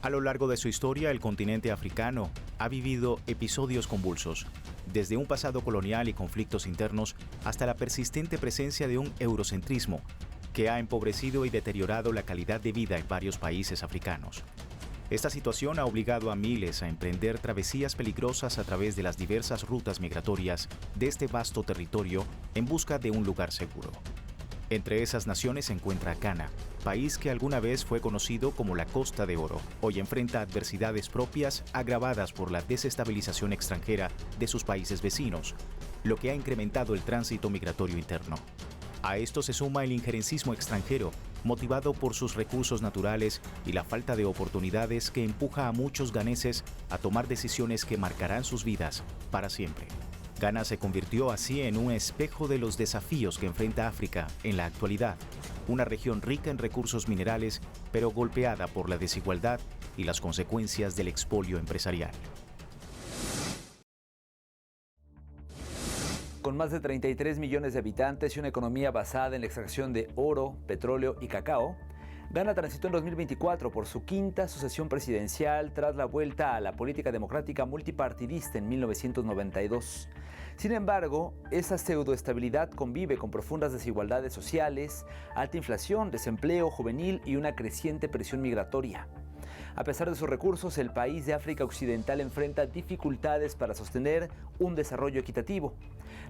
A lo largo de su historia, el continente africano ha vivido episodios convulsos, desde un pasado colonial y conflictos internos hasta la persistente presencia de un eurocentrismo que ha empobrecido y deteriorado la calidad de vida en varios países africanos. Esta situación ha obligado a miles a emprender travesías peligrosas a través de las diversas rutas migratorias de este vasto territorio en busca de un lugar seguro. Entre esas naciones se encuentra Ghana, país que alguna vez fue conocido como la Costa de Oro. Hoy enfrenta adversidades propias agravadas por la desestabilización extranjera de sus países vecinos, lo que ha incrementado el tránsito migratorio interno. A esto se suma el injerencismo extranjero, motivado por sus recursos naturales y la falta de oportunidades que empuja a muchos ganeses a tomar decisiones que marcarán sus vidas para siempre. Ghana se convirtió así en un espejo de los desafíos que enfrenta África en la actualidad, una región rica en recursos minerales, pero golpeada por la desigualdad y las consecuencias del expolio empresarial. Con más de 33 millones de habitantes y una economía basada en la extracción de oro, petróleo y cacao, Ghana transitó en 2024 por su quinta sucesión presidencial tras la vuelta a la política democrática multipartidista en 1992. Sin embargo, esa pseudoestabilidad convive con profundas desigualdades sociales, alta inflación, desempleo juvenil y una creciente presión migratoria. A pesar de sus recursos, el país de África Occidental enfrenta dificultades para sostener un desarrollo equitativo.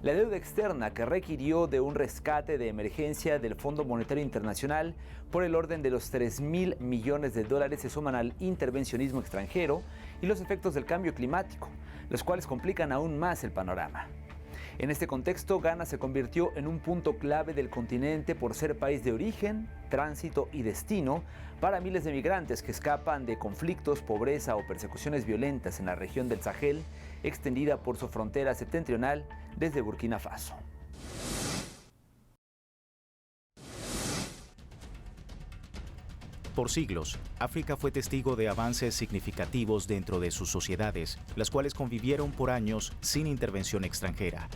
La deuda externa, que requirió de un rescate de emergencia del Fondo Monetario Internacional por el orden de los 3.000 millones de dólares, se suman al intervencionismo extranjero y los efectos del cambio climático, los cuales complican aún más el panorama. En este contexto, Ghana se convirtió en un punto clave del continente por ser país de origen, tránsito y destino para miles de migrantes que escapan de conflictos, pobreza o persecuciones violentas en la región del Sahel, extendida por su frontera septentrional desde Burkina Faso. Por siglos, África fue testigo de avances significativos dentro de sus sociedades, las cuales convivieron por años sin intervención extranjera.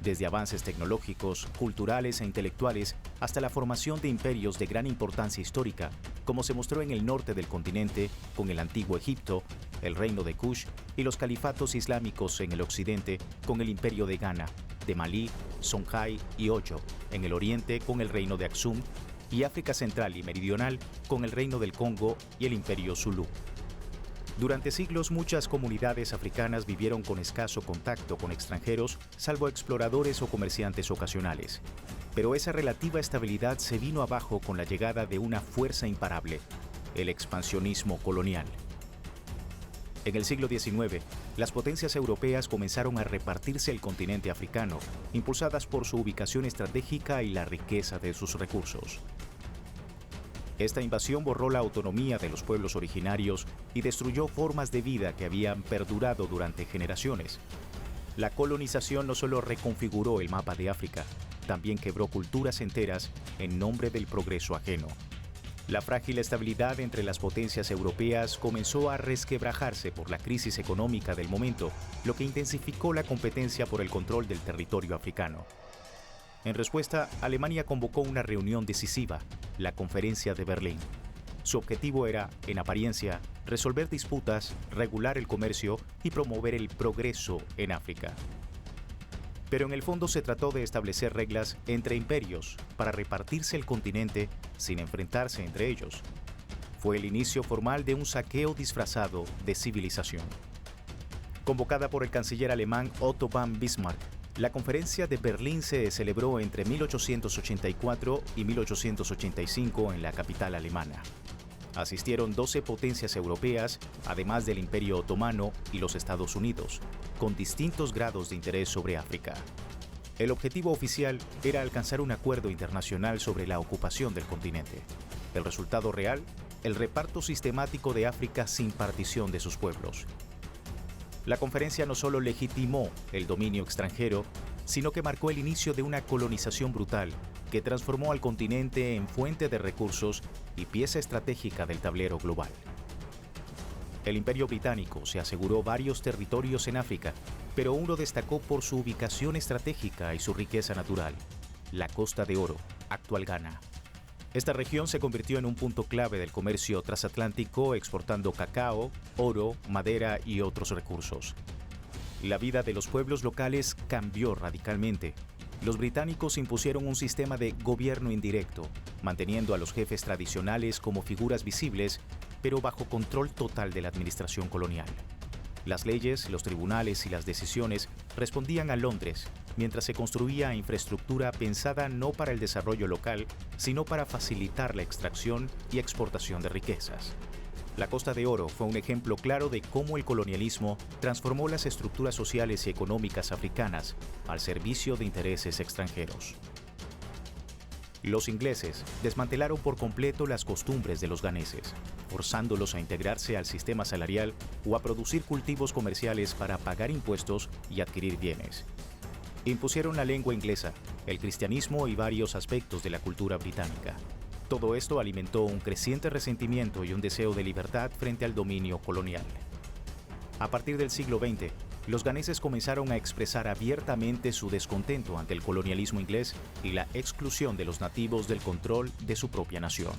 Desde avances tecnológicos, culturales e intelectuales hasta la formación de imperios de gran importancia histórica, como se mostró en el norte del continente con el antiguo Egipto, el reino de Kush y los califatos islámicos en el occidente con el imperio de Ghana, de Malí, Songhai y Oyo, en el oriente con el reino de Aksum, y África Central y Meridional con el Reino del Congo y el Imperio Zulú. Durante siglos, muchas comunidades africanas vivieron con escaso contacto con extranjeros, salvo exploradores o comerciantes ocasionales. Pero esa relativa estabilidad se vino abajo con la llegada de una fuerza imparable, el expansionismo colonial. En el siglo XIX, las potencias europeas comenzaron a repartirse el continente africano, impulsadas por su ubicación estratégica y la riqueza de sus recursos. Esta invasión borró la autonomía de los pueblos originarios y destruyó formas de vida que habían perdurado durante generaciones. La colonización no solo reconfiguró el mapa de África, también quebró culturas enteras en nombre del progreso ajeno. La frágil estabilidad entre las potencias europeas comenzó a resquebrajarse por la crisis económica del momento, lo que intensificó la competencia por el control del territorio africano. En respuesta, Alemania convocó una reunión decisiva, la Conferencia de Berlín. Su objetivo era, en apariencia, resolver disputas, regular el comercio y promover el progreso en África. Pero en el fondo se trató de establecer reglas entre imperios para repartirse el continente sin enfrentarse entre ellos. Fue el inicio formal de un saqueo disfrazado de civilización. Convocada por el canciller alemán Otto von Bismarck, la Conferencia de Berlín se celebró entre 1884 y 1885 en la capital alemana. Asistieron 12 potencias europeas, además del Imperio Otomano y los Estados Unidos, con distintos grados de interés sobre África. El objetivo oficial era alcanzar un acuerdo internacional sobre la ocupación del continente. El resultado real, el reparto sistemático de África sin partición de sus pueblos. La conferencia no solo legitimó el dominio extranjero, sino que marcó el inicio de una colonización brutal que transformó al continente en fuente de recursos y pieza estratégica del tablero global. El Imperio Británico se aseguró varios territorios en África, pero uno destacó por su ubicación estratégica y su riqueza natural: la Costa de Oro, actual Ghana. Esta región se convirtió en un punto clave del comercio transatlántico, exportando cacao, oro, madera y otros recursos. La vida de los pueblos locales cambió radicalmente. Los británicos impusieron un sistema de gobierno indirecto, manteniendo a los jefes tradicionales como figuras visibles, pero bajo control total de la administración colonial. Las leyes, los tribunales y las decisiones respondían a Londres, mientras se construía infraestructura pensada no para el desarrollo local, sino para facilitar la extracción y exportación de riquezas. La Costa de Oro fue un ejemplo claro de cómo el colonialismo transformó las estructuras sociales y económicas africanas al servicio de intereses extranjeros. Los ingleses desmantelaron por completo las costumbres de los ganeses, forzándolos a integrarse al sistema salarial o a producir cultivos comerciales para pagar impuestos y adquirir bienes. Impusieron la lengua inglesa, el cristianismo y varios aspectos de la cultura británica. Todo esto alimentó un creciente resentimiento y un deseo de libertad frente al dominio colonial. A partir del siglo XX, los ganeses comenzaron a expresar abiertamente su descontento ante el colonialismo inglés y la exclusión de los nativos del control de su propia nación.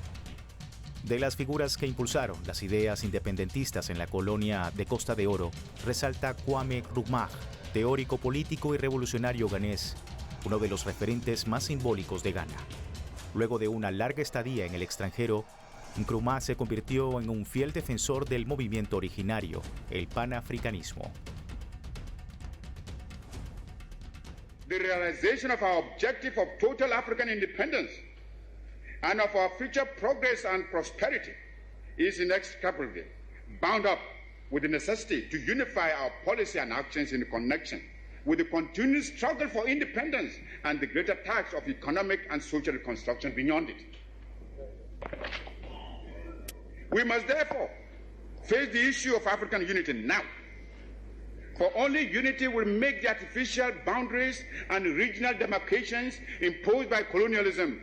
De las figuras que impulsaron las ideas independentistas en la colonia de Costa de Oro, resalta Kwame Nkrumah, teórico político y revolucionario ganés, uno de los referentes más simbólicos de Ghana. Luego de una larga estadía en el extranjero, Nkrumah se convirtió en un fiel defensor del movimiento originario, el panafricanismo. The realization of our objective of total African independence and of our future progress and prosperity is inextricably bound up with the necessity to unify our policy and actions in connection with the continued struggle for independence and the greater task of economic and social reconstruction beyond it. We must therefore face the issue of African unity now, for only unity will make the artificial boundaries and regional demarcations imposed by colonialism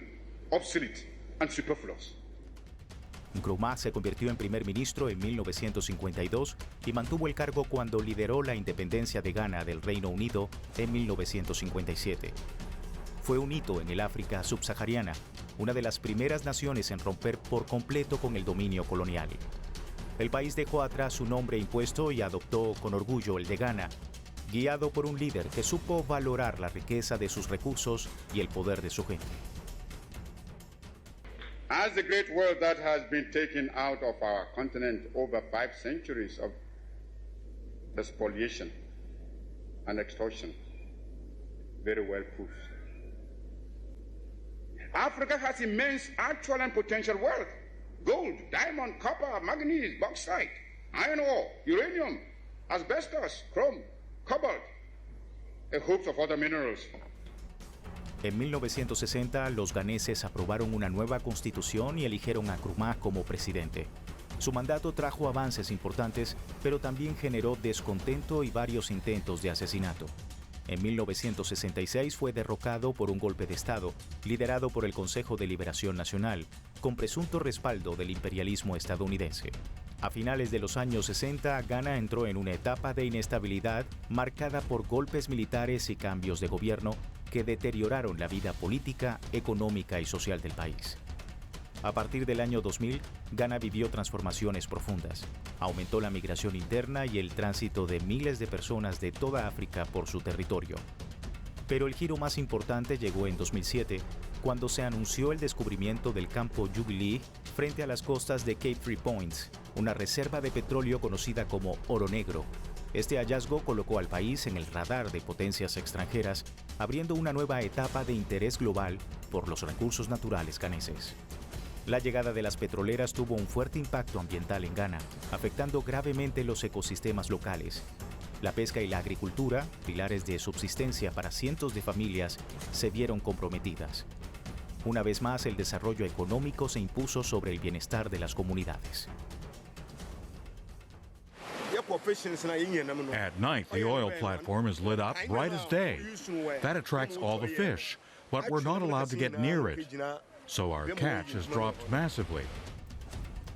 obsolete and superfluous. Nkrumah se convirtió en primer ministro en 1952 y mantuvo el cargo cuando lideró la independencia de Ghana del Reino Unido en 1957. Fue un hito en el África subsahariana, una de las primeras naciones en romper por completo con el dominio colonial. El país dejó atrás su nombre impuesto y adoptó con orgullo el de Ghana, guiado por un líder que supo valorar la riqueza de sus recursos y el poder de su gente. As the great wealth that has been taken out of our continent over 5 centuries of spoliation and extortion very well proves. Africa has immense actual and potential wealth: gold, diamond, copper, manganese, bauxite, iron ore, uranium, asbestos, chrome, cobalt, and hopes of other minerals. En 1960, los ganeses aprobaron una nueva constitución y eligieron a Nkrumah como presidente. Su mandato trajo avances importantes, pero también generó descontento y varios intentos de asesinato. En 1966 fue derrocado por un golpe de Estado, liderado por el Consejo de Liberación Nacional, con presunto respaldo del imperialismo estadounidense. A finales de los años 60, Ghana entró en una etapa de inestabilidad marcada por golpes militares y cambios de gobierno que deterioraron la vida política, económica y social del país. A partir del año 2000, Ghana vivió transformaciones profundas. Aumentó la migración interna y el tránsito de miles de personas de toda África por su territorio. Pero el giro más importante llegó en 2007, cuando se anunció el descubrimiento del campo Jubilee frente a las costas de Cape Three Points, una reserva de petróleo conocida como Oro Negro. Este hallazgo colocó al país en el radar de potencias extranjeras, abriendo una nueva etapa de interés global por los recursos naturales ghaneses. La llegada de las petroleras tuvo un fuerte impacto ambiental en Ghana, afectando gravemente los ecosistemas locales. La pesca y la agricultura, pilares de subsistencia para cientos de familias, se vieron comprometidas. Una vez más, el desarrollo económico se impuso sobre el bienestar de las comunidades. At night, the oil platform is lit up bright as day. That attracts all the fish, but we're not allowed to get near it, so our catch has dropped massively.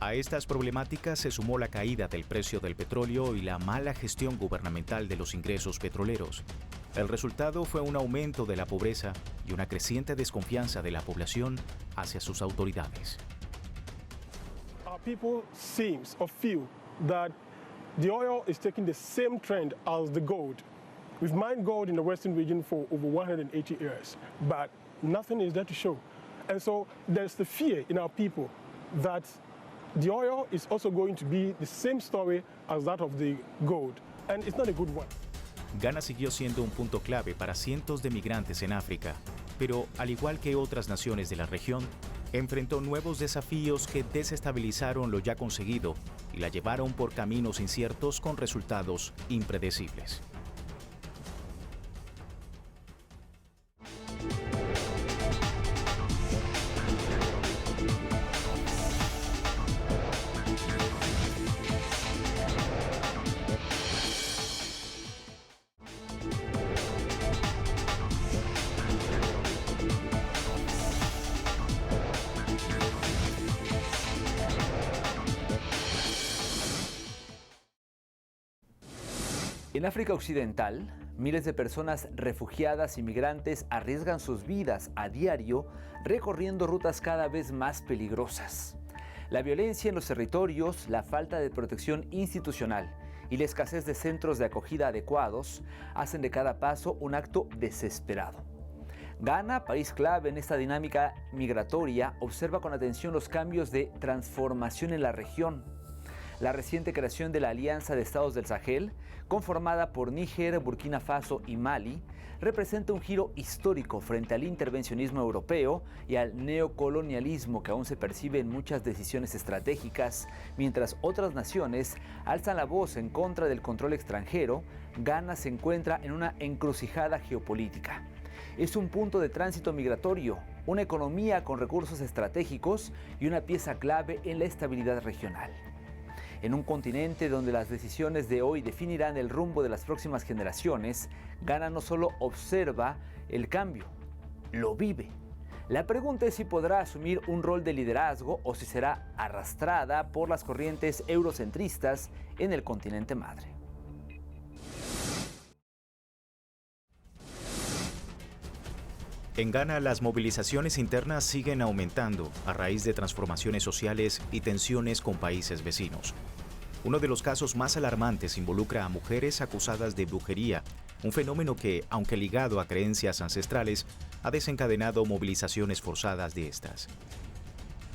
A estas problemáticas se sumó la caída del precio del petróleo y la mala gestión gubernamental de los ingresos petroleros. El resultado fue un aumento de la pobreza y una creciente desconfianza de la población hacia sus autoridades. Our people seems or feel that the oil is taking the same trend as the gold. We've mined gold in the Western region for over 180 years, but nothing is there to show. And so there's the fear in our people that the oil is also going to be the same story as that of the gold, and it's not a good one. Ghana siguió siendo un punto clave para cientos de migrantes en África, pero al igual que otras naciones de la región, enfrentó nuevos desafíos que desestabilizaron lo ya conseguido y la llevaron por caminos inciertos con resultados impredecibles. En África Occidental, miles de personas refugiadas y migrantes arriesgan sus vidas a diario recorriendo rutas cada vez más peligrosas. La violencia en los territorios, la falta de protección institucional y la escasez de centros de acogida adecuados hacen de cada paso un acto desesperado. Ghana, país clave en esta dinámica migratoria, observa con atención los cambios de transformación en la región. La reciente creación de la Alianza de Estados del Sahel, conformada por Níger, Burkina Faso y Mali, representa un giro histórico frente al intervencionismo europeo y al neocolonialismo que aún se percibe en muchas decisiones estratégicas. Mientras otras naciones alzan la voz en contra del control extranjero, Ghana se encuentra en una encrucijada geopolítica. Es un punto de tránsito migratorio, una economía con recursos estratégicos y una pieza clave en la estabilidad regional. En un continente donde las decisiones de hoy definirán el rumbo de las próximas generaciones, Ghana no solo observa el cambio, lo vive. La pregunta es si podrá asumir un rol de liderazgo o si será arrastrada por las corrientes eurocentristas en el continente madre. En Ghana, las movilizaciones internas siguen aumentando a raíz de transformaciones sociales y tensiones con países vecinos. Uno de los casos más alarmantes involucra a mujeres acusadas de brujería, un fenómeno que, aunque ligado a creencias ancestrales, ha desencadenado movilizaciones forzadas de estas.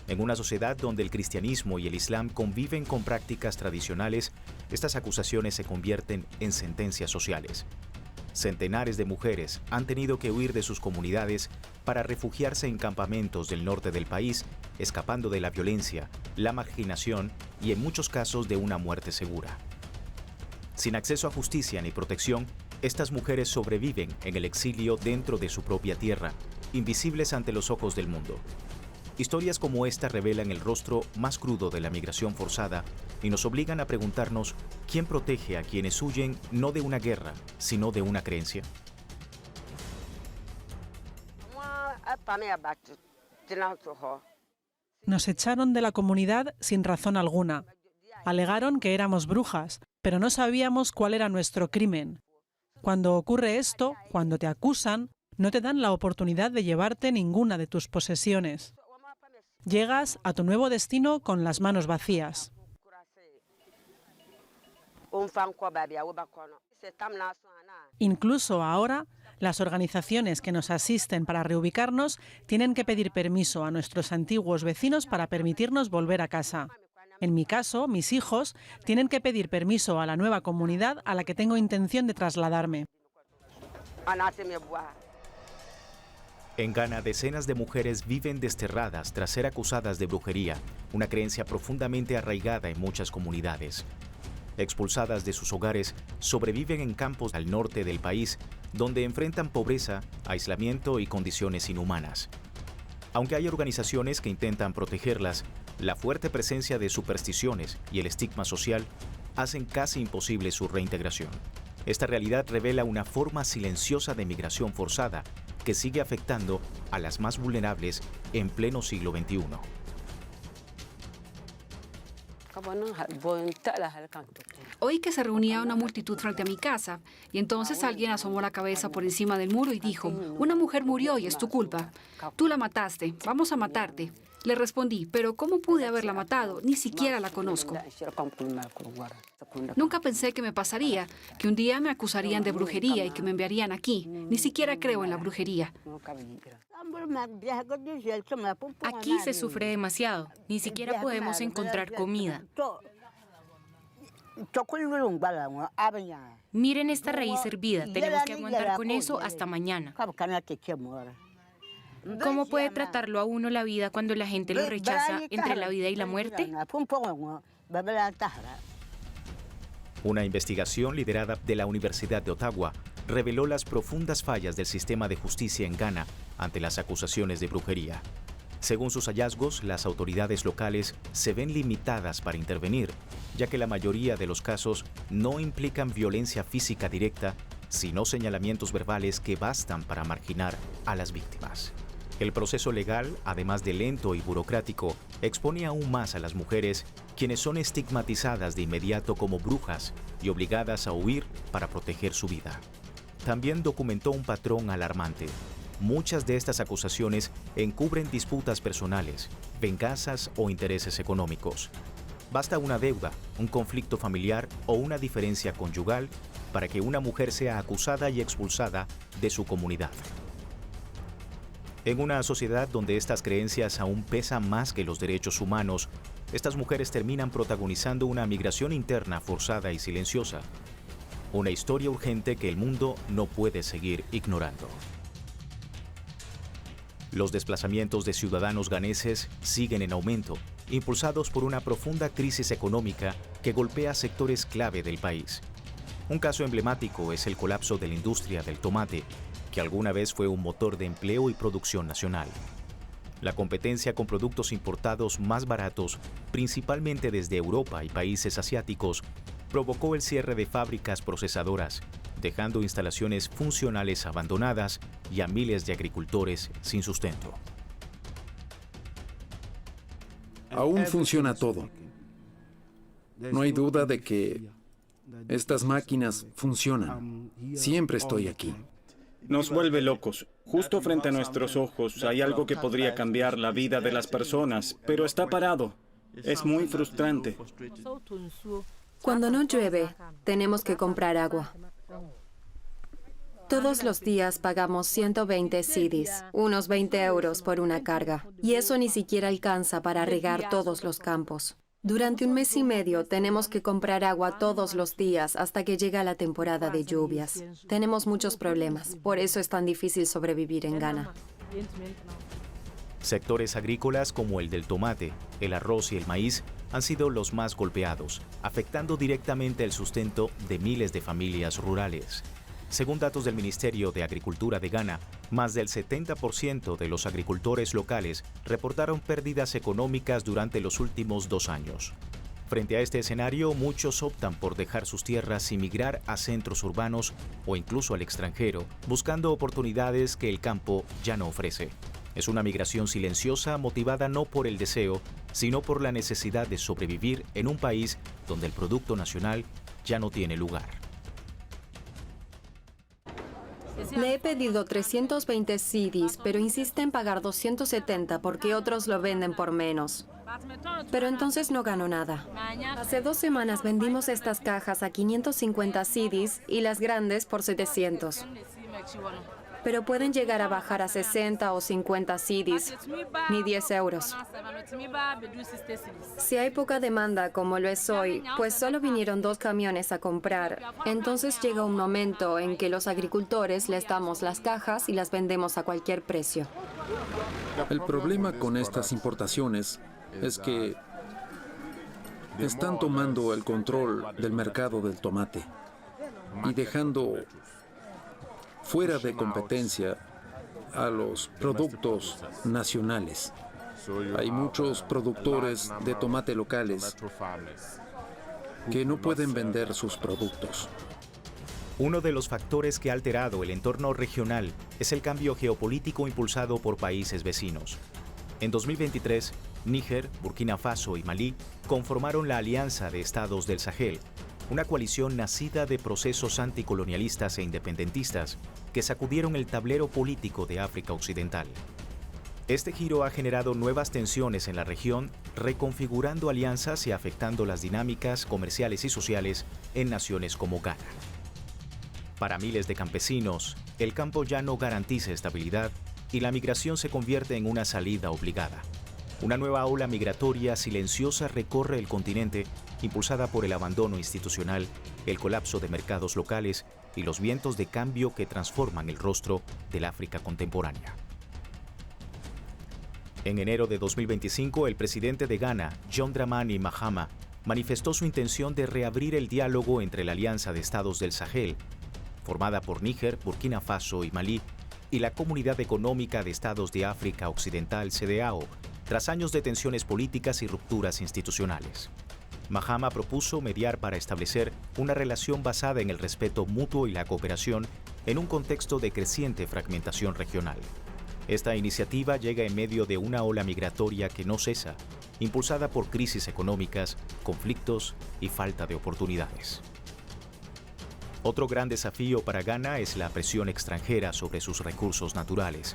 En una sociedad donde el cristianismo y el islam conviven con prácticas tradicionales, estas acusaciones se convierten en sentencias sociales. Centenares de mujeres han tenido que huir de sus comunidades para refugiarse en campamentos del norte del país, escapando de la violencia, la marginación y en muchos casos de una muerte segura. Sin acceso a justicia ni protección, estas mujeres sobreviven en el exilio dentro de su propia tierra, invisibles ante los ojos del mundo. Historias como esta revelan el rostro más crudo de la migración forzada y nos obligan a preguntarnos quién protege a quienes huyen no de una guerra, sino de una creencia. Nos echaron de la comunidad sin razón alguna. Alegaron que éramos brujas, pero no sabíamos cuál era nuestro crimen. Cuando ocurre esto, cuando te acusan, no te dan la oportunidad de llevarte ninguna de tus posesiones. Llegas a tu nuevo destino con las manos vacías. Incluso ahora, las organizaciones que nos asisten para reubicarnos tienen que pedir permiso a nuestros antiguos vecinos para permitirnos volver a casa. En mi caso, mis hijos tienen que pedir permiso a la nueva comunidad a la que tengo intención de trasladarme. En Ghana, decenas de mujeres viven desterradas tras ser acusadas de brujería, una creencia profundamente arraigada en muchas comunidades. Expulsadas de sus hogares, sobreviven en campos al norte del país, donde enfrentan pobreza, aislamiento y condiciones inhumanas. Aunque hay organizaciones que intentan protegerlas, la fuerte presencia de supersticiones y el estigma social hacen casi imposible su reintegración. Esta realidad revela una forma silenciosa de migración forzada que sigue afectando a las más vulnerables en pleno siglo XXI. Oí que se reunía una multitud frente a mi casa y entonces alguien asomó la cabeza por encima del muro y dijo: una mujer murió y es tu culpa. Tú la mataste, vamos a matarte. Le respondí: pero ¿cómo pude haberla matado? Ni siquiera la conozco. Nunca pensé que me pasaría, que un día me acusarían de brujería y que me enviarían aquí. Ni siquiera creo en la brujería. Aquí se sufre demasiado. Ni siquiera podemos encontrar comida. Miren esta raíz hervida. Tenemos que aguantar con eso hasta mañana. ¿Cómo puede tratarlo a uno la vida cuando la gente lo rechaza entre la vida y la muerte? Una investigación liderada de la Universidad de Ottawa reveló las profundas fallas del sistema de justicia en Ghana ante las acusaciones de brujería. Según sus hallazgos, las autoridades locales se ven limitadas para intervenir, ya que la mayoría de los casos no implican violencia física directa, sino señalamientos verbales que bastan para marginar a las víctimas. El proceso legal, además de lento y burocrático, expone aún más a las mujeres, quienes son estigmatizadas de inmediato como brujas y obligadas a huir para proteger su vida. También documentó un patrón alarmante. Muchas de estas acusaciones encubren disputas personales, venganzas o intereses económicos. Basta una deuda, un conflicto familiar o una diferencia conyugal para que una mujer sea acusada y expulsada de su comunidad. En una sociedad donde estas creencias aún pesan más que los derechos humanos, estas mujeres terminan protagonizando una migración interna forzada y silenciosa. Una historia urgente que el mundo no puede seguir ignorando. Los desplazamientos de ciudadanos ganeses siguen en aumento, impulsados por una profunda crisis económica que golpea sectores clave del país. Un caso emblemático es el colapso de la industria del tomate, que alguna vez fue un motor de empleo y producción nacional. La competencia con productos importados más baratos, principalmente desde Europa y países asiáticos, provocó el cierre de fábricas procesadoras, dejando instalaciones funcionales abandonadas y a miles de agricultores sin sustento. Aún funciona todo. No hay duda de que estas máquinas funcionan. Siempre estoy aquí. Nos vuelve locos. Justo frente a nuestros ojos hay algo que podría cambiar la vida de las personas, pero está parado. Es muy frustrante. Cuando no llueve, tenemos que comprar agua. Todos los días pagamos 120 cedis, unos 20 euros por una carga, y eso ni siquiera alcanza para regar todos los campos. Durante un mes y medio tenemos que comprar agua todos los días hasta que llega la temporada de lluvias. Tenemos muchos problemas, por eso es tan difícil sobrevivir en Ghana. Sectores agrícolas como el del tomate, el arroz y el maíz han sido los más golpeados, afectando directamente el sustento de miles de familias rurales. Según datos del Ministerio de Agricultura de Ghana, más del 70% de los agricultores locales reportaron pérdidas económicas durante los últimos 2 años. Frente a este escenario, muchos optan por dejar sus tierras y migrar a centros urbanos o incluso al extranjero, buscando oportunidades que el campo ya no ofrece. Es una migración silenciosa motivada no por el deseo, sino por la necesidad de sobrevivir en un país donde el producto nacional ya no tiene lugar. Le he pedido 320 cedis, pero insiste en pagar 270 porque otros lo venden por menos. Pero entonces no gano nada. Hace 2 semanas vendimos estas cajas a 550 cedis y las grandes por 700. Pero pueden llegar a bajar a 60 o 50 cedis, ni 10 euros. Si hay poca demanda, como lo es hoy, pues solo vinieron 2 camiones a comprar, entonces llega un momento en que los agricultores les damos las cajas y las vendemos a cualquier precio. El problema con estas importaciones es que están tomando el control del mercado del tomate y dejando fuera de competencia a los productos nacionales. Hay muchos productores de tomate locales que no pueden vender sus productos. Uno de los factores que ha alterado el entorno regional es el cambio geopolítico impulsado por países vecinos. En 2023, Níger, Burkina Faso y Malí conformaron la Alianza de Estados del Sahel, una coalición nacida de procesos anticolonialistas e independentistas que sacudieron el tablero político de África Occidental. Este giro ha generado nuevas tensiones en la región, reconfigurando alianzas y afectando las dinámicas comerciales y sociales en naciones como Ghana. Para miles de campesinos, el campo ya no garantiza estabilidad y la migración se convierte en una salida obligada. Una nueva ola migratoria silenciosa recorre el continente, impulsada por el abandono institucional, el colapso de mercados locales y los vientos de cambio que transforman el rostro del África contemporánea. En enero de 2025, el presidente de Ghana, John Dramani Mahama, manifestó su intención de reabrir el diálogo entre la Alianza de Estados del Sahel, formada por Níger, Burkina Faso y Malí, y la Comunidad Económica de Estados de África Occidental, CEDEAO, tras años de tensiones políticas y rupturas institucionales. Mahama propuso mediar para establecer una relación basada en el respeto mutuo y la cooperación en un contexto de creciente fragmentación regional. Esta iniciativa llega en medio de una ola migratoria que no cesa, impulsada por crisis económicas, conflictos y falta de oportunidades. Otro gran desafío para Ghana es la presión extranjera sobre sus recursos naturales.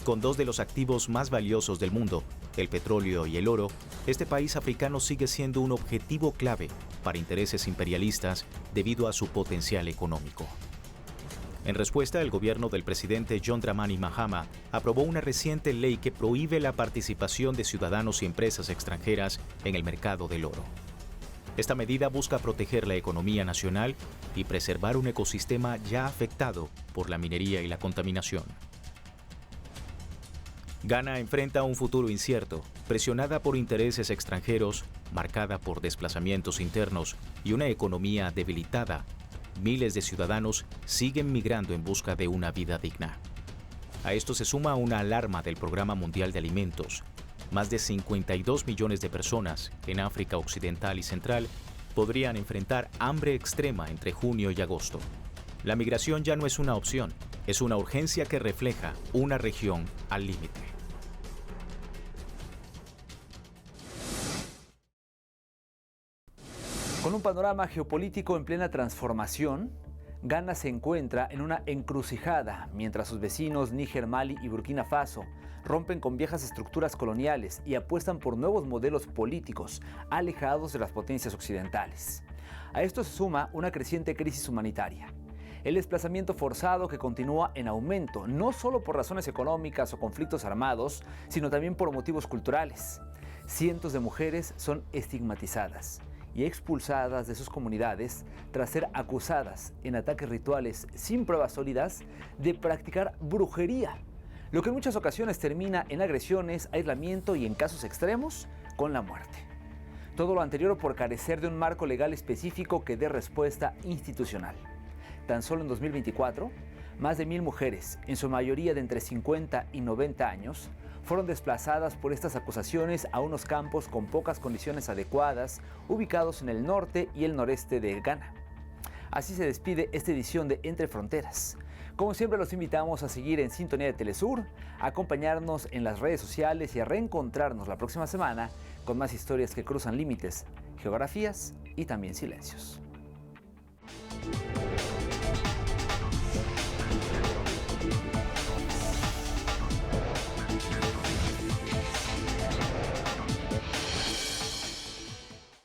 Con dos de los activos más valiosos del mundo, el petróleo y el oro, este país africano sigue siendo un objetivo clave para intereses imperialistas debido a su potencial económico. En respuesta, el gobierno del presidente John Dramani Mahama aprobó una reciente ley que prohíbe la participación de ciudadanos y empresas extranjeras en el mercado del oro. Esta medida busca proteger la economía nacional y preservar un ecosistema ya afectado por la minería y la contaminación. Ghana enfrenta un futuro incierto, presionada por intereses extranjeros, marcada por desplazamientos internos y una economía debilitada. Miles de ciudadanos siguen migrando en busca de una vida digna. A esto se suma una alarma del Programa Mundial de Alimentos. Más de 52 millones de personas en África Occidental y Central podrían enfrentar hambre extrema entre junio y agosto. La migración ya no es una opción, es una urgencia que refleja una región al límite. Con un panorama geopolítico en plena transformación, Ghana se encuentra en una encrucijada mientras sus vecinos Níger, Mali y Burkina Faso rompen con viejas estructuras coloniales y apuestan por nuevos modelos políticos alejados de las potencias occidentales. A esto se suma una creciente crisis humanitaria. El desplazamiento forzado que continúa en aumento, no solo por razones económicas o conflictos armados, sino también por motivos culturales. Cientos de mujeres son estigmatizadas y expulsadas de sus comunidades tras ser acusadas en ataques rituales sin pruebas sólidas de practicar brujería, lo que en muchas ocasiones termina en agresiones, aislamiento y en casos extremos con la muerte. Todo lo anterior por carecer de un marco legal específico que dé respuesta institucional. Tan solo en 2024, más de 1,000 mujeres, en su mayoría de entre 50 y 90 años, fueron desplazadas por estas acusaciones a unos campos con pocas condiciones adecuadas, ubicados en el norte y el noreste de Ghana. Así se despide esta edición de Entre Fronteras. Como siempre, los invitamos a seguir en sintonía de Telesur, a acompañarnos en las redes sociales y a reencontrarnos la próxima semana con más historias que cruzan límites, geografías y también silencios.